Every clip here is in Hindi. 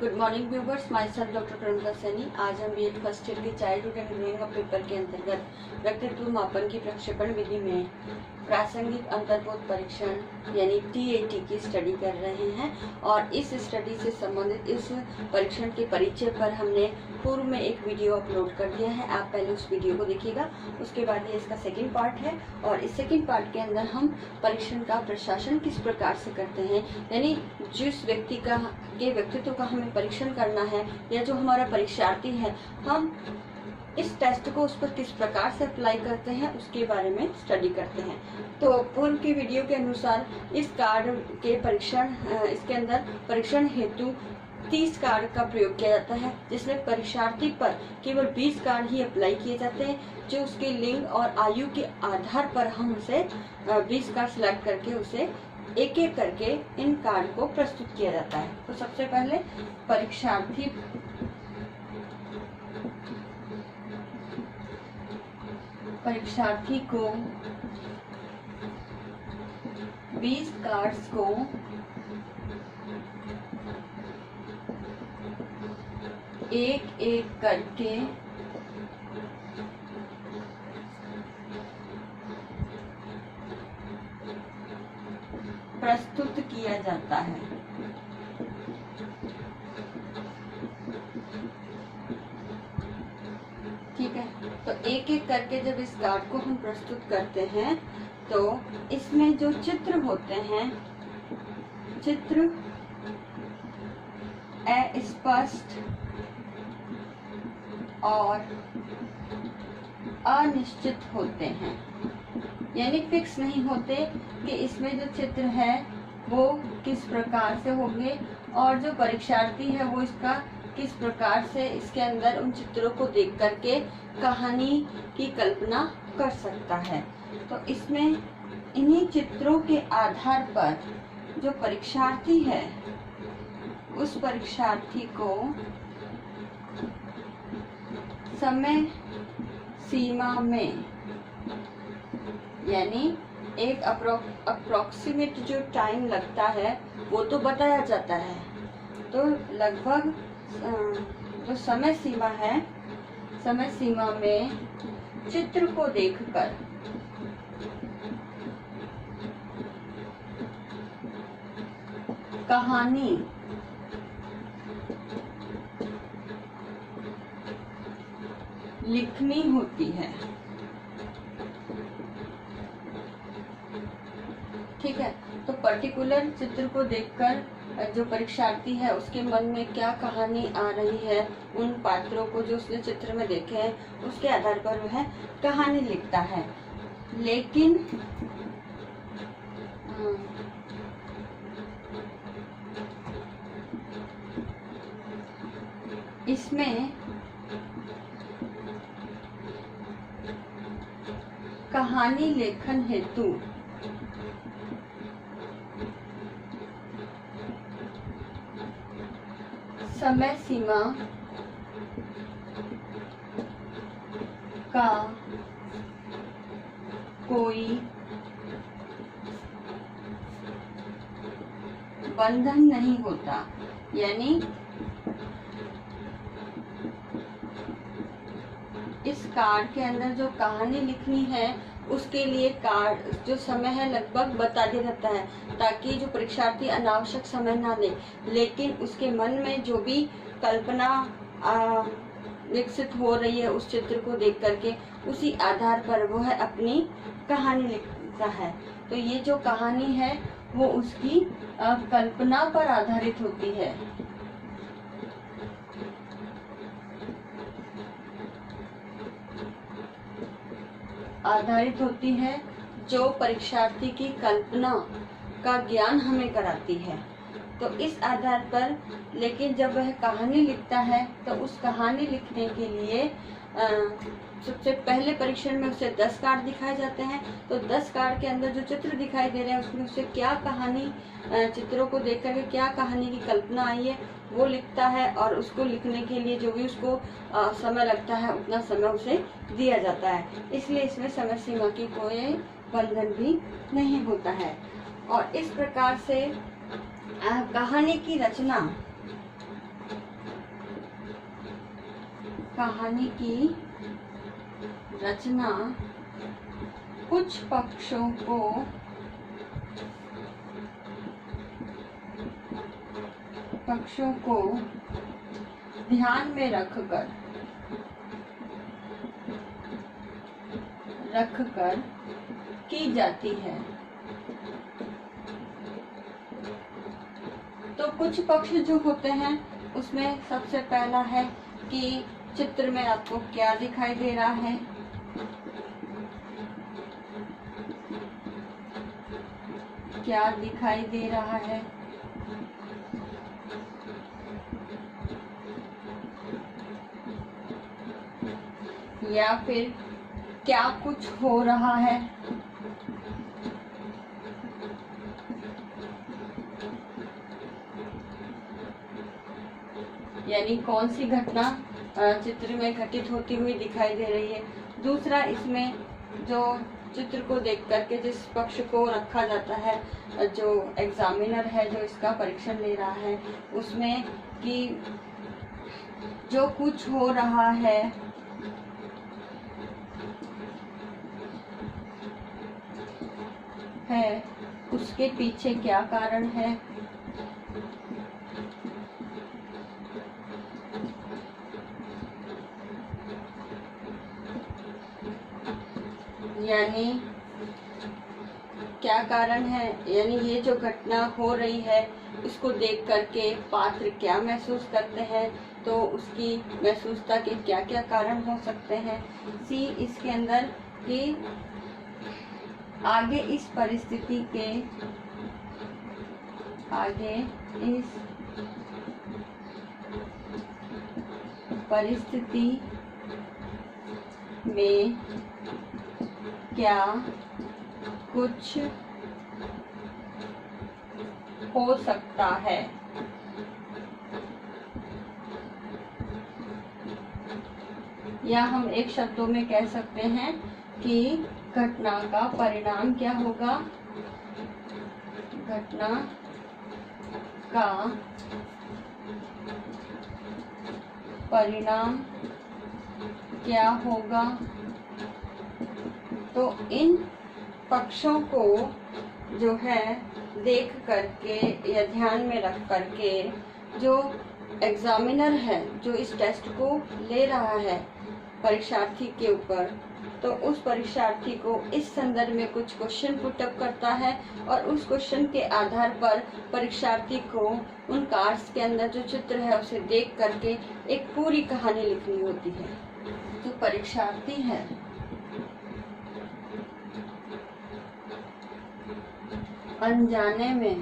Good morning viewers, myself doctor Pranata Saini. आज हम बीएड फर्स्ट ईयर के childhood and growing up paper के अंतर्गत व्यक्तित्व मापन की प्रक्षेपण विधि में प्रासंगिक अंतर्बोध परीक्षण यानी टीएटी की स्टडी कर रहे हैं। और इस स्टडी से संबंधित इस परीक्षण के परिचय पर हमने पूर्व में एक वीडियो अपलोड कर दिया है। आप पहले उस वीडियो को देखिएगा, उसके बाद ये इसका सेकंड पार्ट है। और इस सेकंड पार्ट के अंदर हम परीक्षण का प्रशासन किस प्रकार से करते हैं, यानी जिस व्यक्ति का के व्यक्तित्व का हमें परीक्षण करना है या जो हमारा परीक्षार्थी है, हम इस टेस्ट को उस पर किस प्रकार से अप्लाई करते हैं उसके बारे में स्टडी करते हैं। तो पूर्व की वीडियो के अनुसार इस कार्ड के परीक्षण इसके अंदर परीक्षण हेतु 30 कार्ड का प्रयोग किया जाता है, जिसमें परीक्षार्थी पर केवल 20 कार्ड ही अप्लाई किए जाते हैं, जो उसके लिंग और आयु के आधार पर हम उसे 20 कार्ड सिलेक्ट करके उसे एक एक करके इन कार्ड को प्रस्तुत किया जाता है। तो सबसे पहले परीक्षार्थी को 20 कार्ड्स को एक एक करके प्रस्तुत किया जाता है। ठीक है, तो एक एक करके जब इस कार्ड को हम प्रस्तुत करते हैं तो इसमें जो चित्र होते हैं, चित्र अस्पष्ट और अनिश्चित होते हैं, यानी फिक्स नहीं होते कि इसमें जो चित्र है वो किस प्रकार से होंगे और जो परीक्षार्थी है वो इसका किस प्रकार से इसके अंदर उन चित्रों को देख करके कहानी की कल्पना कर सकता है। तो इसमें इन्हीं चित्रों के आधार पर जो परीक्षार्थी है उस परीक्षार्थी को समय सीमा में, यानी एक अप्रोक्सीमेट जो टाइम लगता है वो तो बताया जाता है। तो लगभग जो समय सीमा है, समय सीमा में चित्र को देखकर कहानी लिखनी होती है। ठीक है, तो पर्टिकुलर चित्र को देखकर जो परीक्षार्थी है उसके मन में क्या कहानी आ रही है, उन पात्रों को जो उसने चित्र में देखे हैं उसके आधार पर वह कहानी लिखता है। लेकिन इसमें कहानी लेखन हेतु समय सीमा का कोई बंधन नहीं होता, यानी इस कार्ड के अंदर जो कहानी लिखनी है उसके लिए कार्ड जो समय है लगभग बता दिया जाता है, ताकि जो परीक्षार्थी अनावश्यक समय ना ले, लेकिन उसके मन में जो भी कल्पना विकसित हो रही है उस चित्र को देख करके उसी आधार पर वो है अपनी कहानी लिखता है। तो ये जो कहानी है वो उसकी कल्पना पर आधारित होती है। जो परीक्षार्थी की कल्पना का ज्ञान हमें कराती है। तो इस आधार पर, लेकिन जब वह कहानी लिखता है तो उस कहानी लिखने के लिए सबसे पहले परीक्षण में उसे 10 कार्ड दिखाए जाते हैं। तो 10 कार्ड के अंदर जो चित्र दिखाई दे रहे हैं उसमें उसे क्या कहानी, चित्रों को देख करके क्या कहानी की कल्पना आई है वो लिखता है, और उसको लिखने के लिए जो भी उसको समय लगता है उतना समय उसे दिया जाता है। इसलिए इसमें समय सीमा की कोई बंधन भी नहीं होता है। और इस प्रकार से कहानी की रचना कहानी की रचना कुछ पक्षों को ध्यान में रखकर की जाती है। तो कुछ पक्ष जो होते हैं उसमें सबसे पहला है कि चित्र में आपको क्या दिखाई दे रहा है, क्या दिखाई दे रहा है, या फिर क्या कुछ हो रहा है, यानी कौन सी घटना चित्र में घटित होती हुई दिखाई दे रही है। दूसरा, इसमें जो चित्र को देख करके जिस पक्ष को रखा जाता है, जो एग्जामिनर है जो इसका परीक्षण ले रहा है, उसमें कि जो कुछ हो रहा है उसके पीछे क्या कारण है, यानी क्या कारण है, यानी ये जो घटना हो रही है उसको देख करके पात्र क्या महसूस करते हैं, तो उसकी महसूसता के क्या क्या कारण हो सकते हैं। सी, इसके अंदर कि आगे इस परिस्थिति में क्या कुछ हो सकता है। या हम एक शब्दों में कह सकते हैं कि घटना का परिणाम क्या होगा, घटना का परिणाम क्या होगा। तो इन पक्षों को जो है देख करके या ध्यान में रख करके जो एग्जामिनर है जो इस टेस्ट को ले रहा है परीक्षार्थी के ऊपर, तो उस परीक्षार्थी को इस संदर्भ में कुछ क्वेश्चन पुटअप करता है और उस क्वेश्चन के आधार पर परीक्षार्थी को उन कार्ड्स के अंदर जो चित्र है उसे देख करके एक पूरी कहानी लिखनी होती है। जो परीक्षार्थी है अनजाने में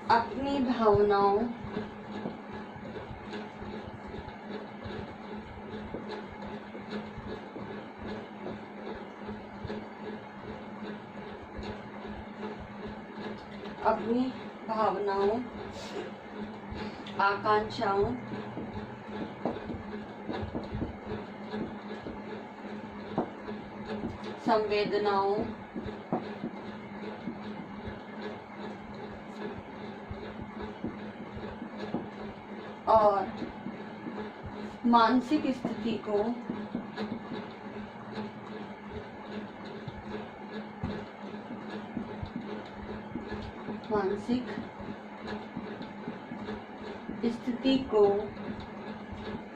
अपनी भावनाओं आकांक्षाओं संवेदनाओं और मानसिक स्थिति को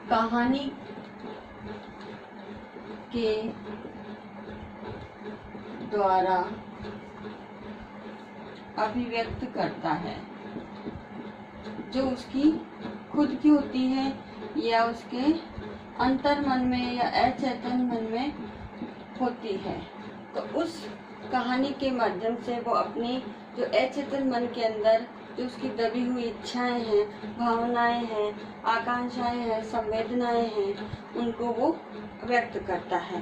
कहानी के द्वारा अभिव्यक्त करता है, जो उसकी खुद की होती है या उसके अंतर्मन में या अचेतन मन में होती है। तो उस कहानी के माध्यम से वो अपनी जो अचेतन मन के अंदर जो उसकी दबी हुई इच्छाएं हैं, भावनाएं हैं, आकांक्षाएं हैं, संवेदनाएं हैं, उनको वो व्यक्त करता है।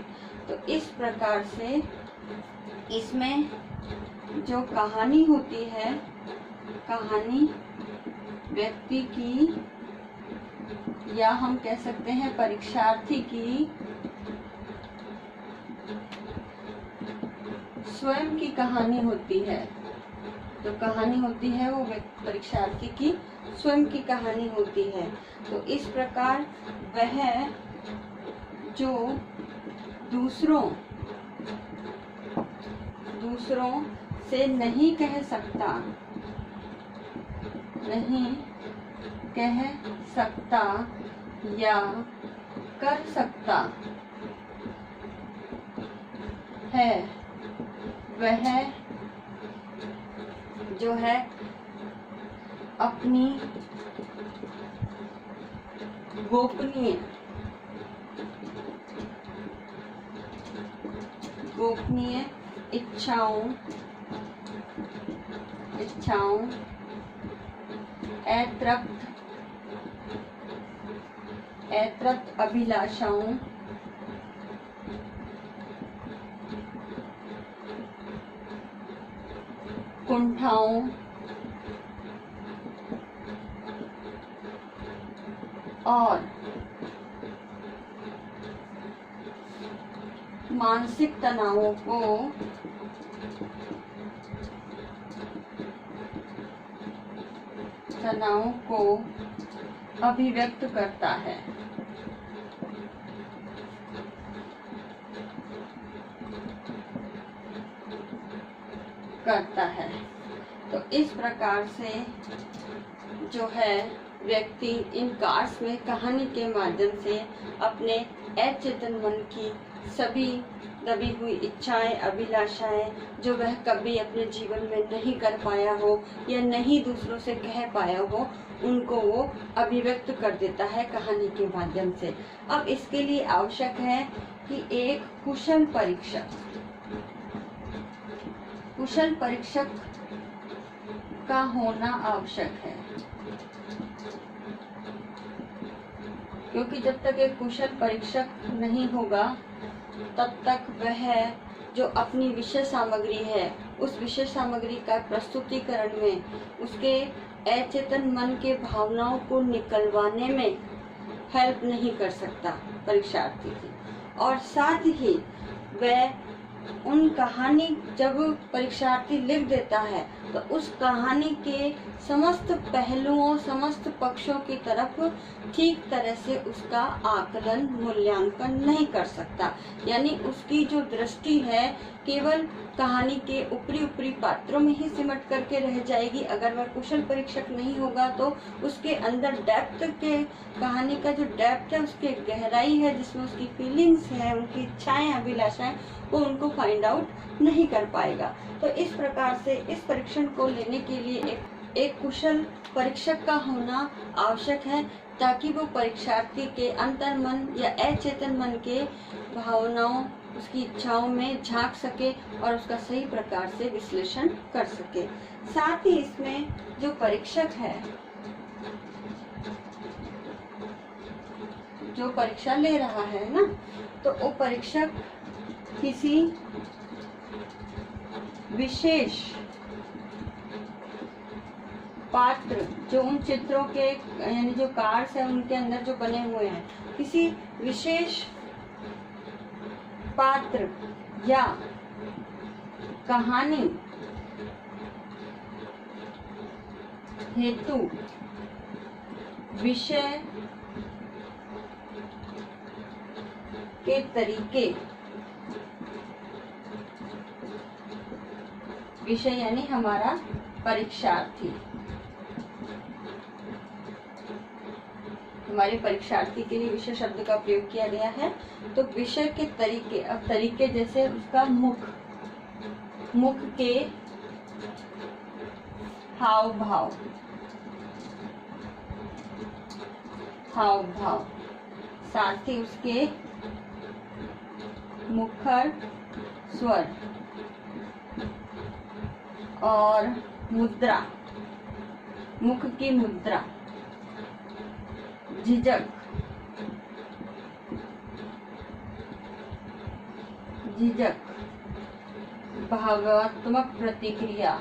तो इस प्रकार से इसमें जो कहानी होती है, कहानी व्यक्ति की या हम कह सकते हैं परीक्षार्थी की स्वयं की कहानी होती है। जो कहानी होती है वो परीक्षार्थी की स्वयं की कहानी होती है। तो इस प्रकार वह जो दूसरों से नहीं कह सकता या कर सकता है, वह जो है अपनी गोपनीय इच्छाओं, अतृप्त अभिलाषाओं, कुंठाओं और मानसिक तनावों को अभिव्यक्त करता है। तो इस प्रकार से जो है व्यक्ति इन कार्ड्स में कहानी के माध्यम से अपने अचेतन मन की सभी दबी हुई इच्छाएं, अभिलाषाएं जो वह कभी अपने जीवन में नहीं कर पाया हो या नहीं दूसरों से कह पाया हो, उनको वो अभिव्यक्त कर देता है कहानी के माध्यम से। अब इसके लिए आवश्यक है कि एक कुशल परीक्षक का होना आवश्यक है, क्योंकि जब तक एक कुशल परीक्षक नहीं होगा तब तक वह जो अपनी विषय सामग्री है उस विषय सामग्री का प्रस्तुतिकरण में उसके अचेतन मन के भावनाओं को निकलवाने में हेल्प नहीं कर सकता परीक्षार्थी की। और साथ ही वह उन कहानी जब परीक्षार्थी लिख देता है तो उस कहानी के समस्त पहलुओं, समस्त पक्षों की तरफ ठीक तरह से उसका आकलन, मूल्यांकन नहीं कर सकता। यानी उसकी जो दृष्टि है केवल कहानी के ऊपरी पात्रों में ही सिमट करके रह जाएगी। अगर वह कुशल परीक्षक नहीं होगा तो उसके अंदर डेप्थ के, कहानी का जो डेप्थ है, उसकी गहराई है, जिसमें उसकी फीलिंग्स है, उनकी इच्छाएं, अभिलाषाएं, वो उनको फाइंड आउट नहीं कर पाएगा। तो इस प्रकार से इस परीक्षण को लेने के लिए एक कुशल परीक्षक का होना आवश्यक है, ताकि वो परीक्षार्थी के अंतर्मन या अचेतन मन के भावनाओं, उसकी इच्छाओं में झांक सके और उसका सही प्रकार से विश्लेषण कर सके। साथ ही इसमें जो परीक्षक है, जो परीक्षा ले रहा है ना, तो वो परीक्षक किसी विशेष पात्र, जो उन चित्रों के यानी जो कार्ड्स है उनके अंदर जो बने हुए हैं, किसी विशेष पात्र या कहानी हेतु विषय के तरीके, विषय यानी हमारा परीक्षार्थी, हमारे परीक्षार्थी के लिए विषय शब्द का प्रयोग किया गया है। तो विषय के तरीके, अब तरीके जैसे उसका मुख के हाव भाव, साथ ही उसके मुखर स्वर और मुद्रा, मुख की मुद्रा, झिझक, भावात्मक प्रतिक्रिया,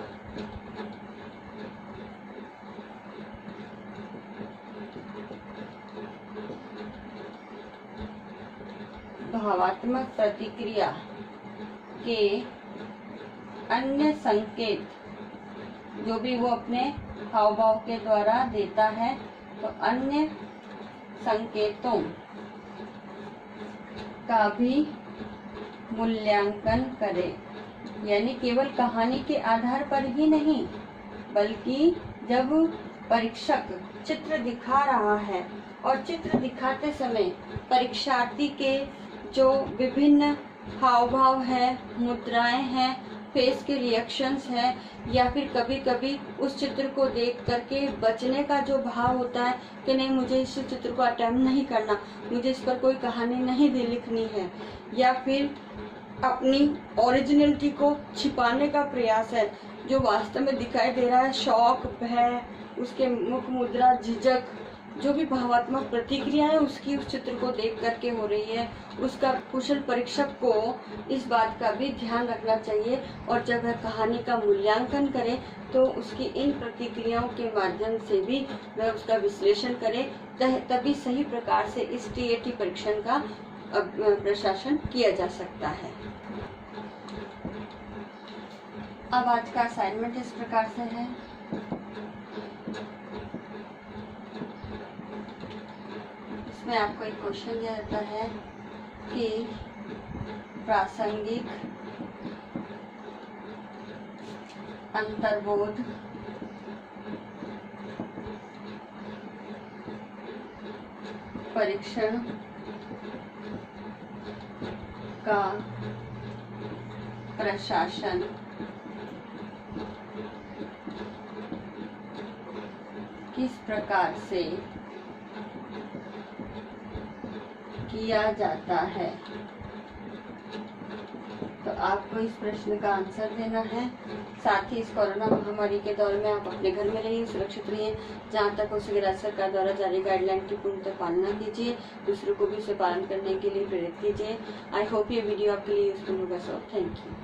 के अन्य संकेत जो भी वो अपने हाव भाव के द्वारा देता है, तो अन्य संकेतों का भी मूल्यांकन करें। यानी केवल कहानी के आधार पर ही नहीं, बल्कि जब परीक्षक चित्र दिखा रहा है और चित्र दिखाते समय परीक्षार्थी के जो विभिन्न हाव भाव है, मुद्राएं हैं, फेस के रिएक्शंस है, या फिर कभी कभी उस चित्र को देख करके बचने का जो भाव होता है कि नहीं, मुझे इस चित्र को अटेम्प्ट नहीं करना, मुझे इस पर कोई कहानी नहीं लिखनी है, या फिर अपनी ओरिजिनलिटी को छिपाने का प्रयास है, जो वास्तव में दिखाई दे रहा है शौक, भय, उसके मुख मुद्रा, झिझक, जो भी भावात्मक प्रतिक्रिया है उसकी उस चित्र को देख करके हो रही है, उसका कुशल परीक्षक को इस बात का भी ध्यान रखना चाहिए। और जब वह कहानी का मूल्यांकन करे तो उसकी इन प्रतिक्रियाओं के माध्यम से भी वह उसका विश्लेषण करे, तभी सही प्रकार से इस TAT परीक्षण का प्रशासन किया जा सकता है। अब आज का असाइनमेंट इस प्रकार से है। इसमें आपको एक क्वेश्चन दिया जाता है कि प्रासंगिक अंतर्बोध परीक्षण का प्रशासन किस प्रकार से किया जाता है। तो आपको इस प्रश्न का आंसर देना है। साथ ही इस कोरोना महामारी के दौर में आप अपने घर में रहिए, सुरक्षित रहिए। जहाँ तक हो सके राज्य सरकार द्वारा जारी गाइडलाइन की पूर्णतः पालना कीजिए, दूसरों को भी उसे पालन करने के लिए प्रेरित कीजिए। आई होप ये वीडियो आपके लिए यूजफुल होगा। So thank you.